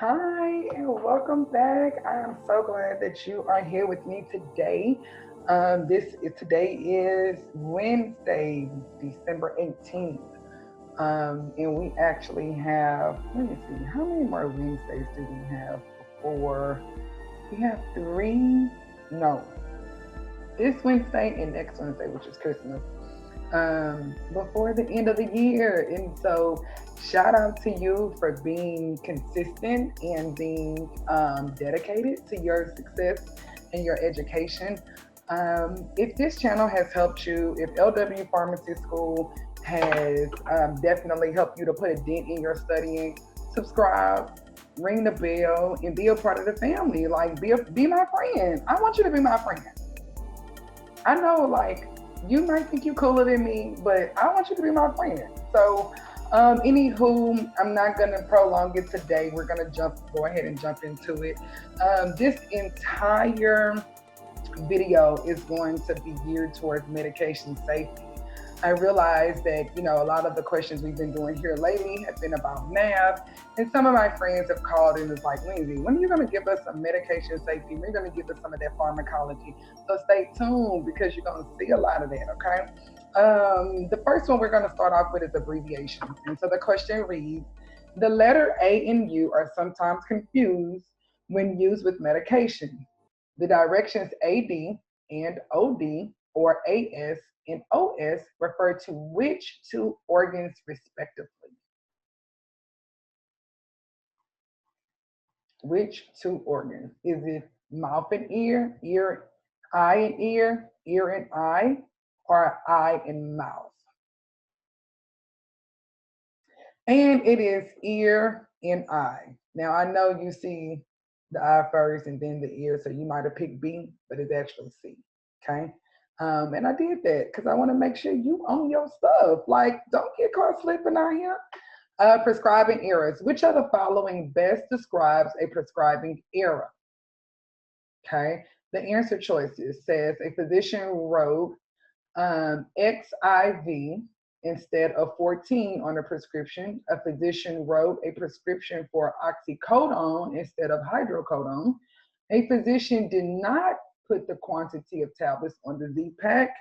Hi, and welcome back. I am so glad that you are here with me today. Today is Wednesday, December 18th. And we actually have, let me see, how many more Wednesdays do we have before? We have three, no, this Wednesday and next Wednesday, which is Christmas, before the end of the year. And so, shout out to you for being consistent and being dedicated to your success and your education. If this channel has helped you, if LW Pharmacy School has definitely helped you to put a dent in your studying, subscribe, ring the bell, and be a part of the family. Like, be my friend. I want you to be my friend. I know, like, you might think you cooler than me, but I want you to be my friend. So, anywho, I'm not gonna prolong it today. We're gonna go ahead and jump into it. This entire video is going to be geared towards medication safety. I realized that, a lot of the questions we've been doing here lately have been about math. And some of my friends have called and was like, Lindsay, when are you going to give us some medication safety? We're going to give us some of that pharmacology. So stay tuned because you're going to see a lot of that, okay? The first one we're going to start off with is abbreviations. And so the question reads, the letter A and U are sometimes confused when used with medication. The directions AD and OD or AS and OS refer to which two organs respectively? Which two organs? Is it mouth and ear, eye and ear and eye, or eye and mouth? And it is ear and eye. Now I know you see the eye first and then the ear, so you might have picked B, but it's actually C. Okay. And I did that because I want to make sure you own your stuff. Like, don't get caught slipping out here. Prescribing errors. Which of the following best describes a prescribing error? Okay. The answer choices says a physician wrote XIV instead of 14 on a prescription. A physician wrote a prescription for oxycodone instead of hydrocodone. A physician did not put the quantity of tablets on the Z-Pack.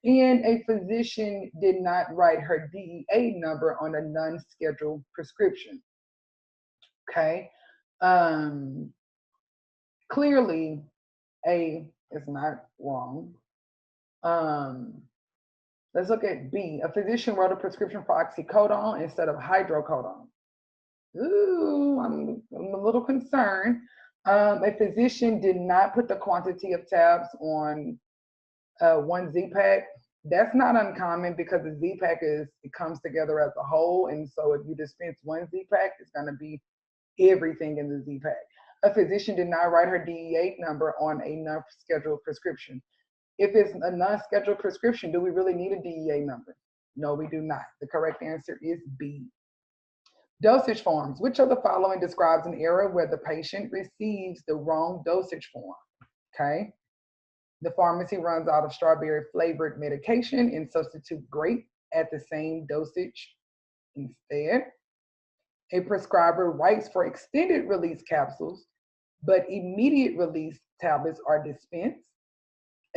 And a physician did not write her DEA number on a non-scheduled prescription. Okay. Um, Clearly, A is not wrong. Um, let's look at B. A physician wrote a prescription for oxycodone instead of hydrocodone. Ooh, I'm a little concerned. A physician did not put the quantity of tabs on one Z-Pack. That's not uncommon because the Z-Pack it comes together as a whole. And so if you dispense one Z-Pack, it's going to be everything in the Z-Pack. A physician did not write her DEA number on a non-scheduled prescription. If it's a non-scheduled prescription, do we really need a DEA number? No, we do not. The correct answer is B. Dosage forms. Which of the following describes an error where the patient receives the wrong dosage form? Okay. The pharmacy runs out of strawberry flavored medication and substitute grape at the same dosage instead. A prescriber writes for extended release capsules, but immediate release tablets are dispensed.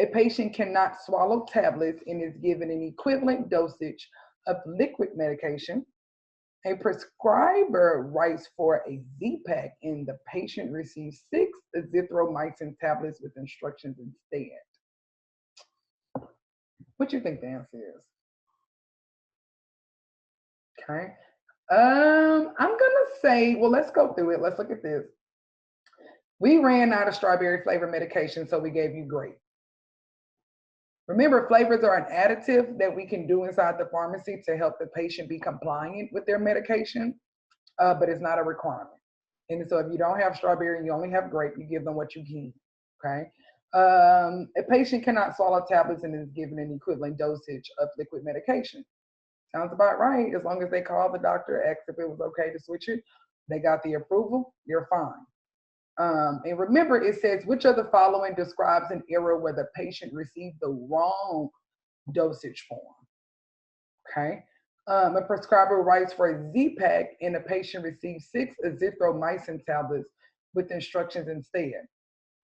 A patient cannot swallow tablets and is given an equivalent dosage of liquid medication. A prescriber writes for a Z-Pack and the patient receives 6 azithromycin tablets with instructions instead. What do you think the answer is? Okay. I'm gonna say, well, let's go through it. Let's look at this. We ran out of strawberry flavor medication, so we gave you grape. Remember, flavors are an additive that we can do inside the pharmacy to help the patient be compliant with their medication, but it's not a requirement. And so if you don't have strawberry and you only have grape, you give them what you can, okay? A patient cannot swallow tablets and is given an equivalent dosage of liquid medication. Sounds about right. As long as they call the doctor, ask if it was okay to switch it, they got the approval, you're fine. And remember, it says, which of the following describes an error where the patient received the wrong dosage form? Okay. A prescriber writes for a Z-Pack and the patient receives 6 azithromycin tablets with instructions instead.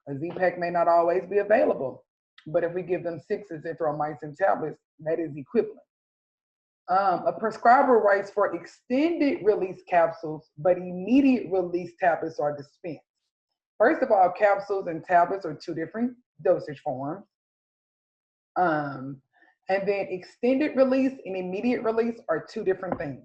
A Z-Pack may not always be available, but if we give them 6 azithromycin tablets, that is equivalent. A prescriber writes for extended release capsules, but immediate release tablets are dispensed. First of all, capsules and tablets are two different dosage forms. And then extended release and immediate release are two different things.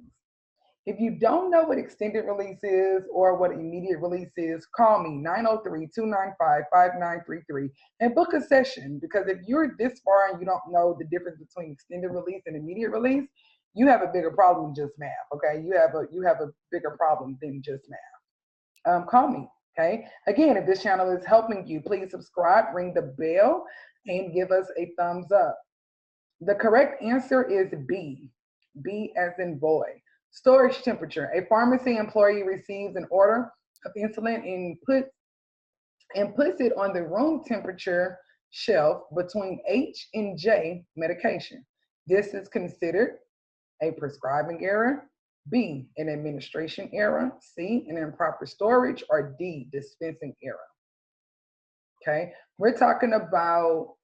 If you don't know what extended release is or what immediate release is, call me 903-295-5933 and book a session, because if you're this far and you don't know the difference between extended release and immediate release, you have a bigger problem than just math, okay? You have a bigger problem than just math. Call me, okay? Again, if this channel is helping you, please subscribe, ring the bell, and give us a thumbs up. The correct answer is B. B as in boy. Storage temperature. A pharmacy employee receives an order of insulin and puts it on the room temperature shelf between H and J medication. This is considered a prescribing error, B, an administration error, C, an improper storage, or D, dispensing error. Okay, we're talking about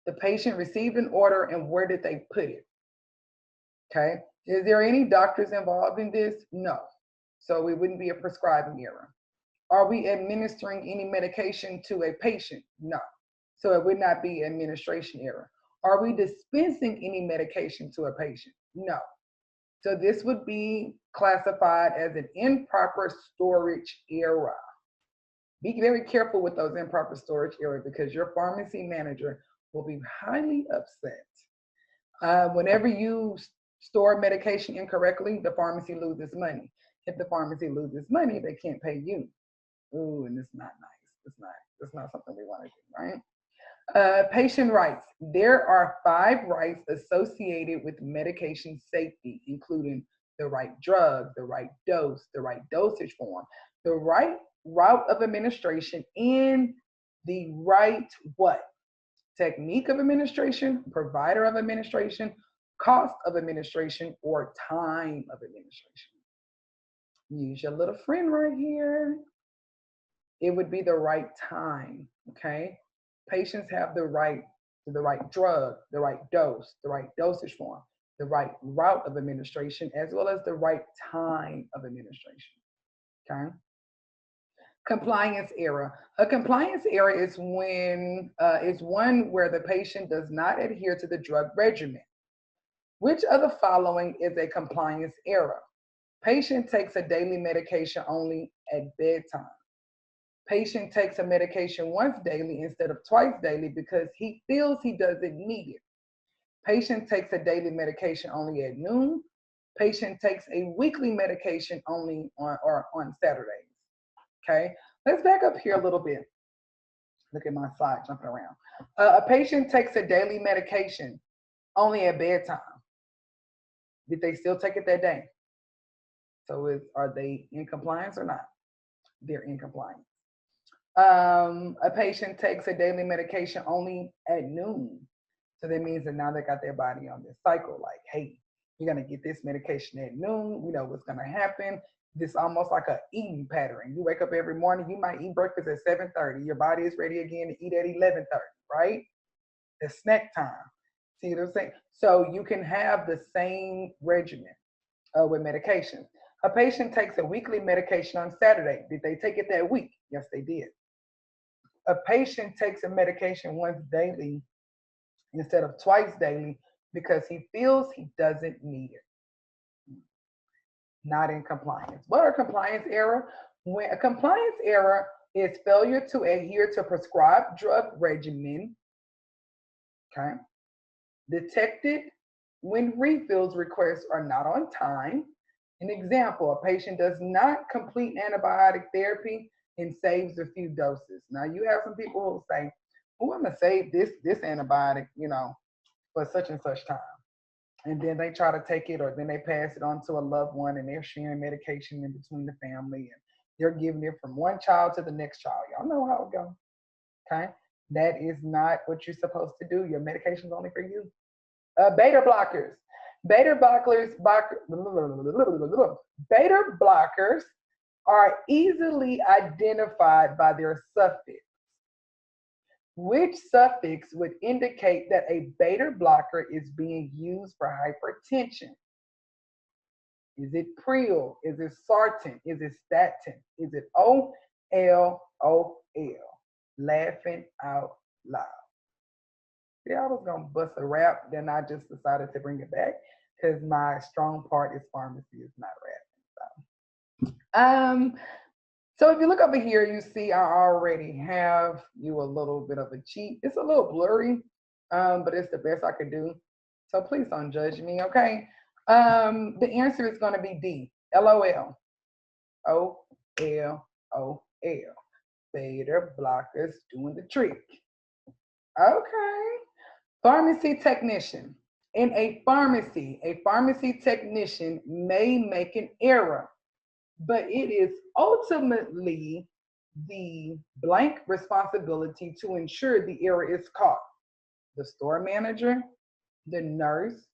the patient received an order and where did they put it? Okay, is there any doctors involved in this? No. So it wouldn't be a prescribing error. Are we administering any medication to a patient? No. So it would not be administration error. Are we dispensing any medication to a patient? No. So this would be classified as an improper storage error. Be very careful with those improper storage errors, because your pharmacy manager will be highly upset. Whenever you store medication incorrectly, the pharmacy loses money. If the pharmacy loses money, they can't pay you. Ooh, and it's not nice. It's not something we want to do, right? Patient rights. There are 5 rights associated with medication safety, including the right drug, the right dose, the right dosage form, the right route of administration, and the right what? Technique of administration, provider of administration, cost of administration, or time of administration. Use your little friend right here. It would be the right time, okay? Patients have the right drug, the right dose, the right dosage form, the right route of administration, as well as the right time of administration, okay? Compliance error. A compliance error is one where the patient does not adhere to the drug regimen. Which of the following is a compliance error? Patient takes a daily medication only at bedtime. Patient takes a medication once daily instead of twice daily because he feels he doesn't need it. Patient takes a daily medication only at noon. Patient takes a weekly medication only on Saturdays. Okay, let's back up here a little bit. Look at my slide jumping around. A patient takes a daily medication only at bedtime. Did they still take it that day? So are they in compliance or not? They're in compliance. A patient takes a daily medication only at noon. So that means that now they got their body on this cycle, like, hey, you're going to get this medication at noon. We know what's going to happen. This almost like an eating pattern. You wake up every morning, you might eat breakfast at 7:30. Your body is ready again to eat at 11:30, right? It's snack time. See what I'm saying? So you can have the same regimen with medication. A patient takes a weekly medication on Saturday. Did they take it that week? Yes, they did. A patient takes a medication once daily instead of twice daily because he feels he doesn't need it. Not in compliance. What are compliance error? When a compliance error is failure to adhere to prescribed drug regimen, okay, detected when refills requests are not on time. An example, a patient does not complete antibiotic therapy and saves a few doses. Now you have some people who say, oh, I'm gonna save this antibiotic, for such and such time. And then they try to take it, or then they pass it on to a loved one, and they're sharing medication in between the family, and they're giving it from one child to the next child. Y'all know how it goes, okay? That is not what you're supposed to do. Your medication's only for you. Beta blockers. Beta blockers, beta blockers are easily identified by their suffix. Which suffix would indicate that a beta blocker is being used for hypertension? Is it Pril? Is it Sartan? Is it Statin? Is it OLOL? Laughing out loud. Yeah, I was gonna bust a rap, then I just decided to bring it back because my strong part is pharmacy, is not rapping. So if you look over here, you see I already have you a little bit of a cheat. It's a little blurry, but it's the best I could do. So please don't judge me, okay? The answer is going to be D. LOL. OLOL. Beta blockers doing the trick. Okay. Pharmacy technician. In a pharmacy technician may make an error, but it is ultimately the blank responsibility to ensure the error is caught. The store manager, the nurse,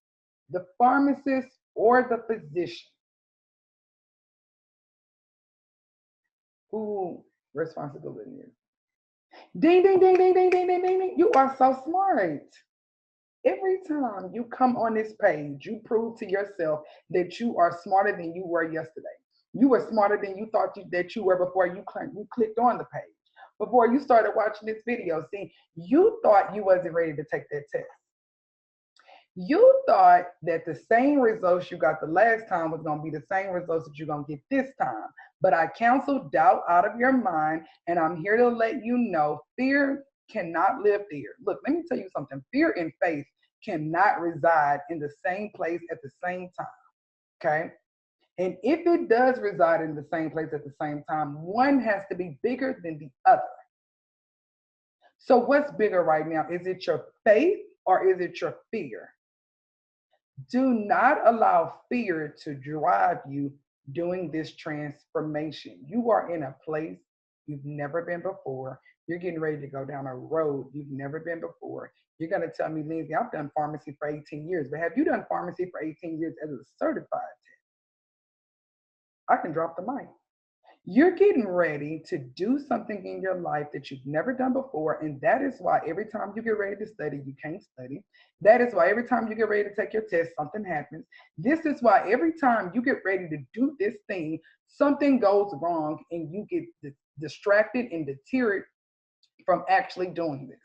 the pharmacist, or the physician. Who responsibility is? Ding, ding, ding, ding, ding, ding, ding, ding, ding. You are so smart. Every time you come on this page, you prove to yourself that you are smarter than you were yesterday. You were smarter than you thought that you were before you clicked on the page, before you started watching this video. See, you thought you wasn't ready to take that test. You thought that the same results you got the last time was going to be the same results that you're going to get this time. But I canceled doubt out of your mind, and I'm here to let you know fear cannot live there. Look, let me tell you something. Fear and faith cannot reside in the same place at the same time, okay? And if it does reside in the same place at the same time, one has to be bigger than the other. So what's bigger right now? Is it your faith or is it your fear? Do not allow fear to drive you doing this transformation. You are in a place you've never been before. You're getting ready to go down a road you've never been before. You're going to tell me, Lindsay, I've done pharmacy for 18 years, but have you done pharmacy for 18 years as a certified tech? I can drop the mic. You're getting ready to do something in your life that you've never done before. And that is why every time you get ready to study, you can't study. That is why every time you get ready to take your test, something happens. This is why every time you get ready to do this thing, something goes wrong and you get distracted and deterred from actually doing this.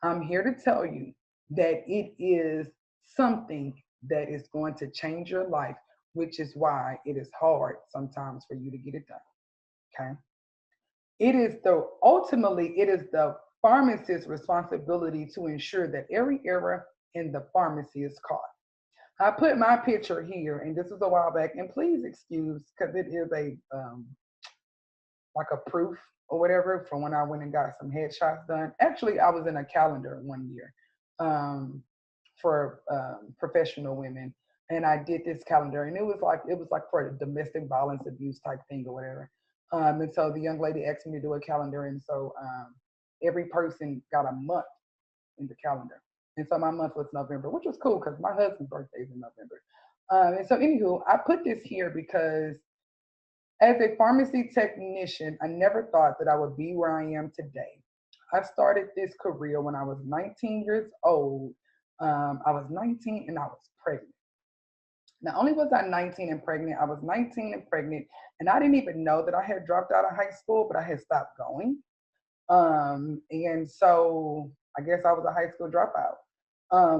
I'm here to tell you that it is something that is going to change your life, which is why it is hard sometimes for you to get it done. Okay. It is the pharmacist's responsibility to ensure that every error in the pharmacy is caught. I put my picture here, and this was a while back, and please excuse because it is a like a proof or whatever from when I went and got some headshots done. Actually, I was in a calendar one year for professional women, and I did this calendar, and it was like for a domestic violence abuse type thing or whatever. And so the young lady asked me to do a calendar, and so every person got a month in the calendar. And so my month was November, which was cool because my husband's birthday is in November. And so anywho, I put this here because as a pharmacy technician, I never thought that I would be where I am today. I started this career when I was 19 years old. I was 19 and I was pregnant. Not only was I 19 and pregnant, I was 19 and pregnant, and I didn't even know that I had dropped out of high school, but I had stopped going. And so I guess I was a high school dropout.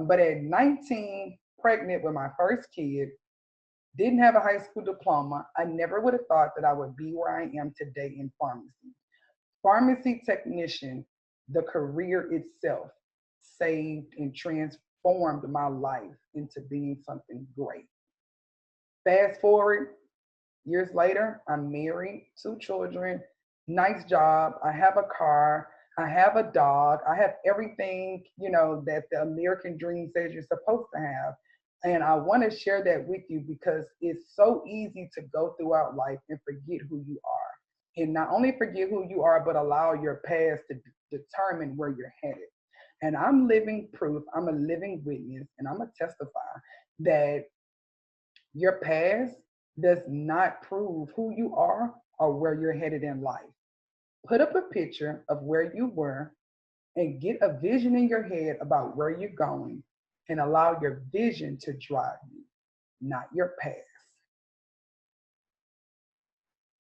But at 19, pregnant with my first kid, didn't have a high school diploma, I never would have thought that I would be where I am today in pharmacy. Pharmacy technician, the career itself, saved and transformed my life into being something great. Fast forward years later, I'm married, 2 children, nice job. I have a car. I have a dog. I have everything, that the American dream says you're supposed to have. And I want to share that with you because it's so easy to go throughout life and forget who you are. And not only forget who you are, but allow your past to determine where you're headed. And I'm living proof. I'm a living witness, and I'm going to testify that your past does not prove who you are or where you're headed in life. Put up a picture of where you were and get a vision in your head about where you're going and allow your vision to drive you, not your past.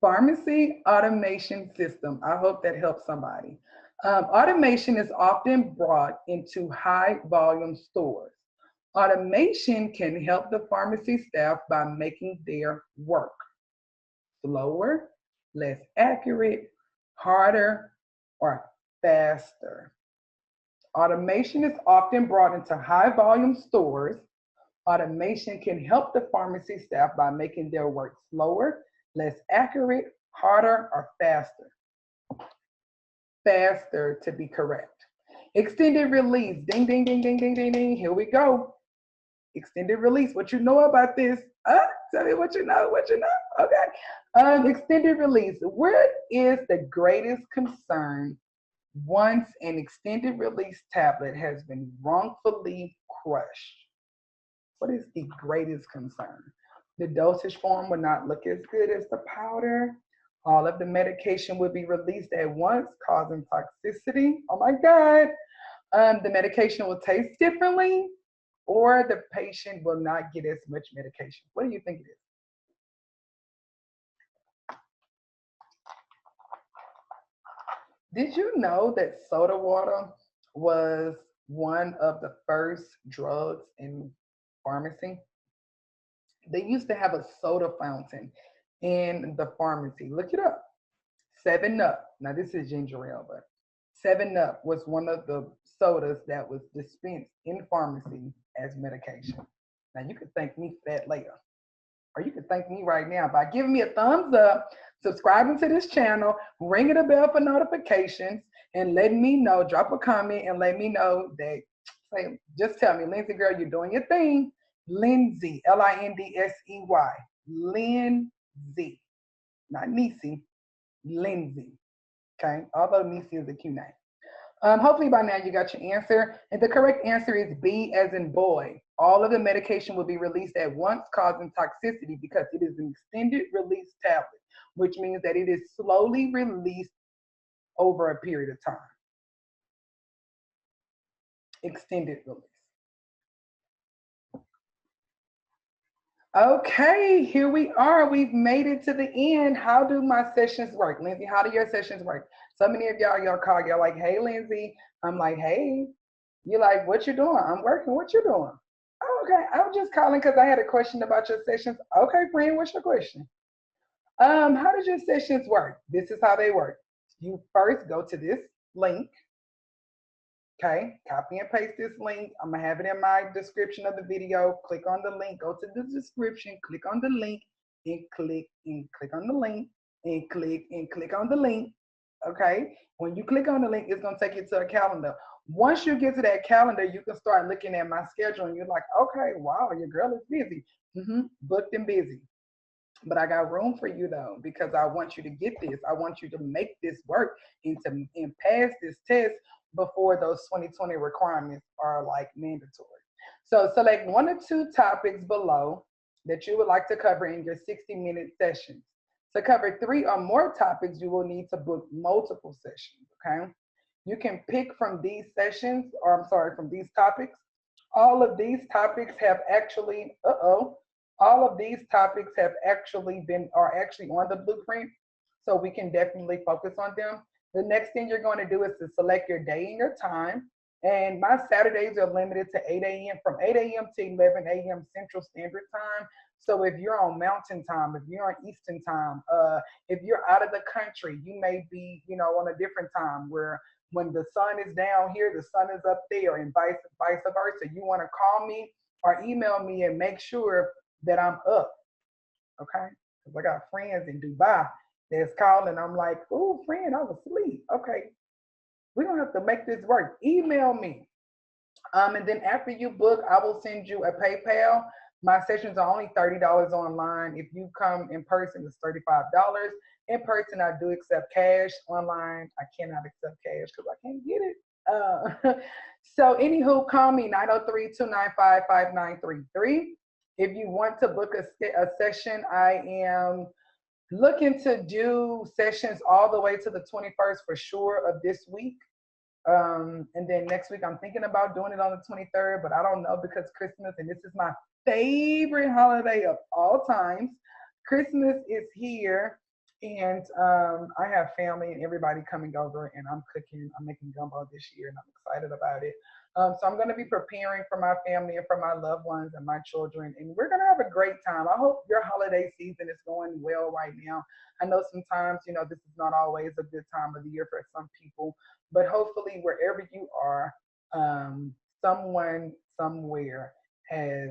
Pharmacy automation system. I hope that helps somebody. Automation is often brought into high volume stores. Automation can help the pharmacy staff by making their work slower, less accurate, harder, or faster. Automation is often brought into high volume stores. Automation can help the pharmacy staff by making their work slower, less accurate, harder, or faster. Faster to be correct. Extended release. Ding, ding, ding, ding, ding, ding, ding. Here we go. Extended release. What you know about this? Tell me what you know. What you know? Okay. Extended release. What is the greatest concern once an extended release tablet has been wrongfully crushed? What is the greatest concern? The dosage form will not look as good as the powder. All of the medication will be released at once, causing toxicity. Oh my God. The medication will taste differently, or the patient will not get as much medication. What do you think it is? Did you know that soda water was one of the first drugs in pharmacy? They used to have a soda fountain in the pharmacy. Look it up. 7 Up. Now this is ginger ale, but 7 Up was one of the sodas that was dispensed in pharmacy as medication. Now you could thank me for that later. Or you can thank me right now by giving me a thumbs up, subscribing to this channel, ringing the bell for notifications, and letting me know, drop a comment and let me know that, say, just tell me, Lindsay girl, you're doing your thing. Lindsay, Lindsey, Lindsay, not Niecy, Lindsay, okay? Although Niecy is a cute name. Hopefully by now you got your answer. And the correct answer is B as in boy. All of the medication will be released at once, causing toxicity because it is an extended release tablet, which means that it is slowly released over a period of time. Extended release. Okay, here we are. We've made it to the end. How do my sessions work? Lindsay, how do your sessions work? So many of y'all call, y'all like, hey, Lindsay. I'm like, hey. You're like, what you doing? I'm working. What you doing? Oh, okay. I was just calling because I had a question about your sessions. Okay, friend, what's your question? How does your sessions work? This is how they work. You first go to this link. Okay, copy and paste this link. I'm gonna have it in my description of the video. Click on the link, go to the description, click on the link, and click on the link, and click on the link. Okay, when you click on the link, it's gonna take you to a calendar. Once you get to that calendar, you can start looking at my schedule and you're like, okay, wow, your girl is busy. Booked and busy. But I got room for you though, because I want you to get this. I want you to make this work and pass this test before those 2020 requirements are like mandatory. So select 1 or 2 topics below that you would like to cover in your 60-minute sessions. To cover 3 or more topics, you will need to book multiple sessions, okay? You can pick from these sessions, or I'm sorry, from these topics. All of these topics have actually, all of these topics have actually are actually on the blueprint, so we can definitely focus on them. The next thing you're going to do is to select your day and your time. And my Saturdays are limited to 8 a.m. from 8 a.m. to 11 a.m. Central Standard Time. So if you're on Mountain Time, if you're on Eastern Time, if you're out of the country, you may be, on a different time where when the sun is down here, the sun is up there, and vice versa. You want to call me or email me and make sure that I'm up, okay? Because I got friends in Dubai that's calling. I'm like, oh, friend, I was asleep. Okay, we don't have to make this work. Email me. And then after you book, I will send you a PayPal. My sessions are only $30 online. If you come in person, it's $35. In person, I do accept cash. Online, I cannot accept cash because I can't get it. So anywho, call me 903-295-5933. If you want to book a session, I am looking to do sessions all the way to the 21st for sure of this week. And then next week, I'm thinking about doing it on the 23rd, but I don't know because Christmas, and this is my favorite holiday of all times. Christmas is here, and I have family and everybody coming over, and I'm cooking. I'm making gumbo this year, and I'm excited about it. So I'm going to be preparing for my family and for my loved ones and my children, and we're going to have a great time. I hope your holiday season is going well right now. I know sometimes, this is not always a good time of the year for some people, but hopefully, wherever you are, someone somewhere has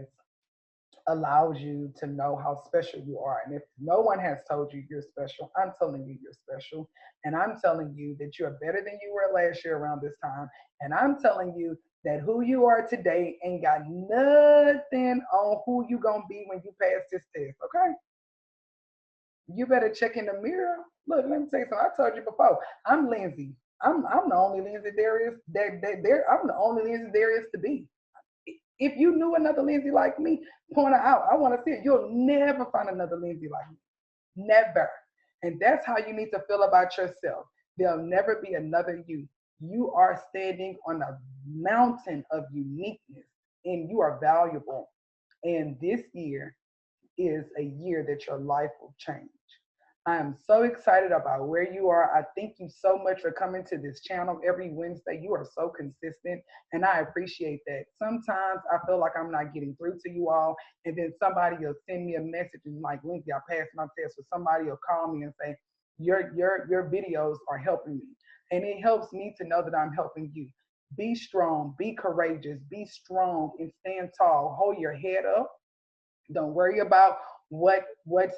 allows you to know how special you are. And if no one has told you you're special, I'm telling you you're special. And I'm telling you that you're better than you were last year around this time. And I'm telling you that who you are today ain't got nothing on who you gonna be when you pass this test, okay? You better check in the mirror. Look, let me tell you something. I told you before, I'm Lindsay. I'm the only Lindsay there is there. I'm the only Lindsay there is to be. If you knew another Lindsay like me, point her out. I want to see it. You'll never find another Lindsay like me. Never. And that's how you need to feel about yourself. There'll never be another you. You are standing on a mountain of uniqueness and you are valuable. And this year is a year that your life will change. I am so excited about where you are. I thank you so much for coming to this channel every Wednesday. You are so consistent, and I appreciate that. Sometimes I feel like I'm not getting through to you all, and then somebody will send me a message and like, Lindsay, I passed my test, or somebody will call me and say, your videos are helping me. And it helps me to know that I'm helping you. Be strong, be courageous, be strong, and stand tall. Hold your head up. Don't worry about what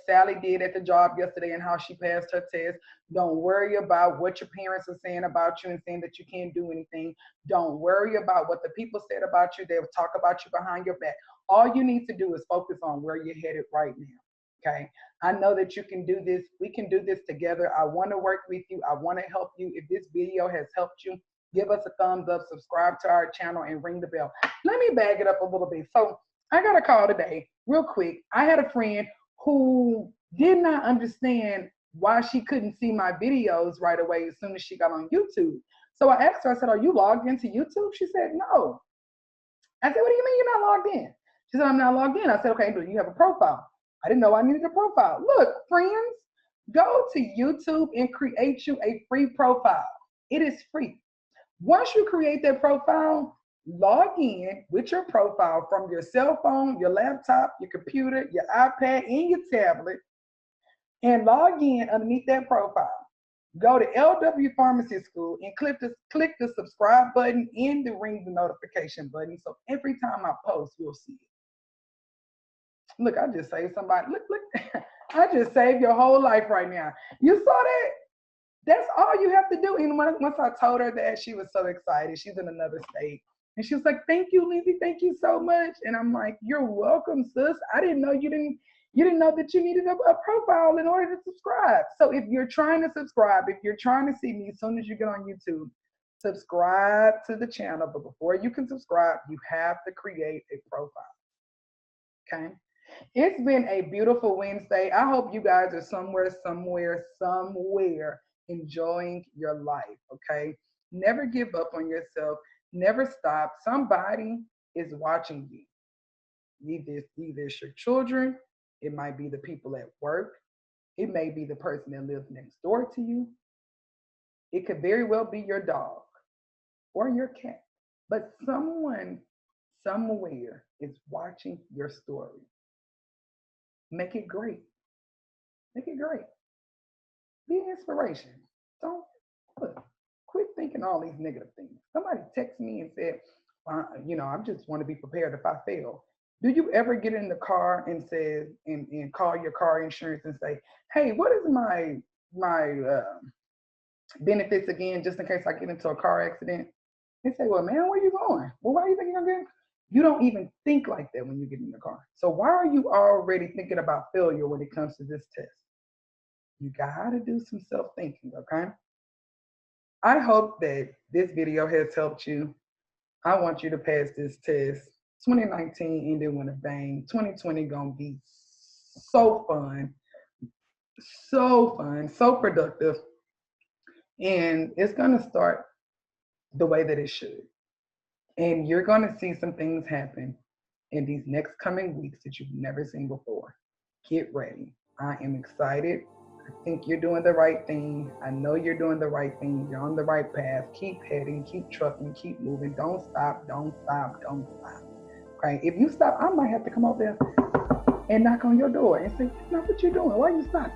Sally did at the job yesterday and how she passed her test. Don't worry about what your parents are saying about you and saying that you can't do anything. Don't worry about what the people said about you. They will talk about you behind your back. All you need to do is focus on where you're headed right now. Okay. I know that you can do this. We can do this together. I want to work with you. I want to help you. If this video has helped you, give us a thumbs up, subscribe to our channel, and ring the bell. Let me bag it up a little bit. So I got a call today, real quick. I had a friend who did not understand why she couldn't see my videos right away as soon as she got on YouTube. So I asked her, I said, are you logged into YouTube? She said, no. I said, what do you mean you're not logged in? She said, I'm not logged in. I said, okay, do you have a profile? I didn't know I needed a profile. Look, friends, go to YouTube and create you a free profile. It is free. Once you create that profile, log in with your profile from your cell phone, your laptop, your computer, your iPad, and your tablet, and log in underneath that profile. Go to LW Pharmacy School and click the subscribe button and the ring the notification button. So every time I post, you'll see it. Look, I just saved somebody. Look, I just saved your whole life right now. You saw that? That's all you have to do. And once I told her that, she was so excited. She's in another state. And she was like, thank you, Lindsay. Thank you so much. And I'm like, you're welcome, sis. I didn't know you didn't know that you needed a profile in order to subscribe. So if you're trying to subscribe, if you're trying to see me as soon as you get on YouTube, subscribe to the channel. But before you can subscribe, you have to create a profile. Okay? It's been a beautiful Wednesday. I hope you guys are somewhere enjoying your life, okay? Never give up on yourself. Never stop. Somebody is watching you. Either it's your children, it might be the people at work, it may be the person that lives next door to you. It could very well be your dog or your cat. But someone somewhere is watching your story. Make it great. Make it great. Be an inspiration. Don't quit thinking all these negative things. Somebody texted me and said, I just want to be prepared if I fail. Do you ever get in the car and say and call your car insurance and say, hey, what is my benefits again, just in case I get into a car accident? They say, well, man, where are you going? Well, why are you thinking you're going to get? You don't even think like that when you get in the car. So why are you already thinking about failure when it comes to this test? You got to do some self-thinking, okay? I hope that this video has helped you. I want you to pass this test 2019 ended with a bang. 2020 gonna be so fun, so productive, and it's gonna start the way that it should. And you're gonna see some things happen in these next coming weeks that you've never seen before. Get ready. I am excited. I think you're doing the right thing. I know you're doing the right thing. You're on the right path. Keep heading, keep trucking, keep moving. Don't stop, don't stop, don't stop. Okay? If you stop, I might have to come out there and knock on your door and say, no, what you doing? Why you stopping?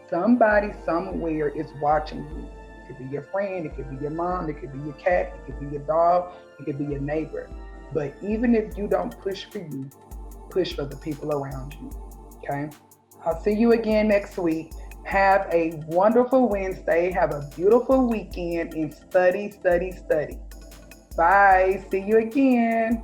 Somebody somewhere is watching you. It could be your friend, it could be your mom, it could be your cat, it could be your dog, it could be your neighbor. But even if you don't push for you, push for the people around you. Okay? I'll see you again next week. Have a wonderful Wednesday. Have a beautiful weekend and study, study, study. Bye. See you again.